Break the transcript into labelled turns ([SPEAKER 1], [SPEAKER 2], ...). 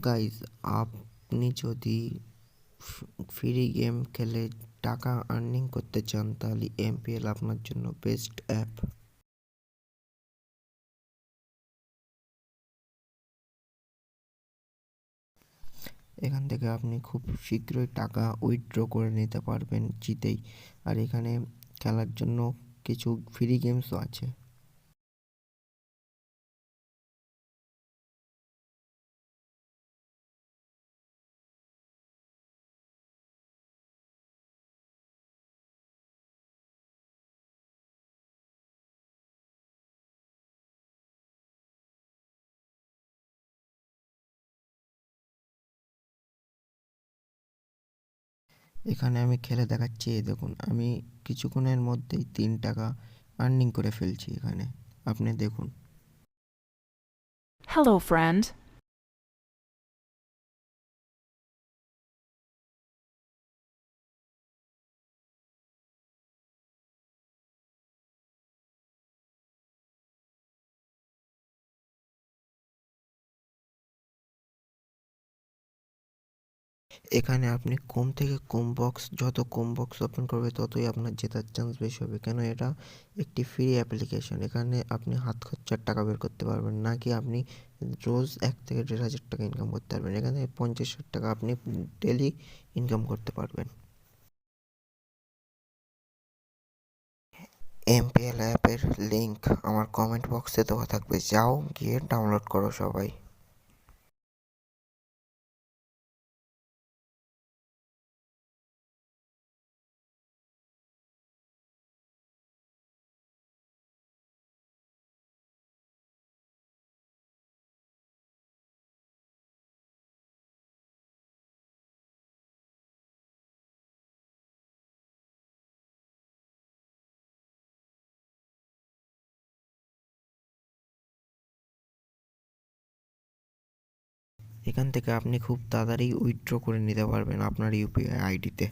[SPEAKER 1] Guys, আপনি যদি free game খেলে টাকা আর্নিং করতে চান তাহলে এমপিএল আপনার জন্য বেস্ট অ্যাপ। এখান থেকে আপনি খুব শীঘ্রই টাকা উইথড্র করে নিতে পারবেন জিতেই। আর এখানে খেলার জন্য কিছু ফ্রি গেমসও আছে। এখানে আমি খেলে দেখাচ্ছি, এই দেখুন আমি কিছুক্ষণের মধ্যেই 3 টাকা আর্নিং করে ফেলছি। এখানে আপনি দেখুন।
[SPEAKER 2] Hello, friend.
[SPEAKER 1] এখানে আপনি কম থেকে কম বক্স, যত কম বক্স ওপেন করবে ততই আপনার জেতার চান্স বেশি হবে, কেন এটা একটি ফ্রি অ্যাপ্লিকেশন। এখানে আপনি হাত খরচার টাকা বের করতে পারবেন, না কি আপনি রোজ 1 থেকে 1,500 টাকা ইনকাম করতে পারবেন। এখানে 50-60 টাকা আপনি ডেলি ইনকাম করতে পারবেন। এমপিএল অ্যাপের লিঙ্ক আমার কমেন্ট বক্সে দেওয়া থাকবে, যাও গিয়ে ডাউনলোড করো সবাই। এখান থেকে আপনি খুব তাড়াতাড়ি উইথড্র করে নিতে পারবেন আপনার ইউপিআই আইডিতে।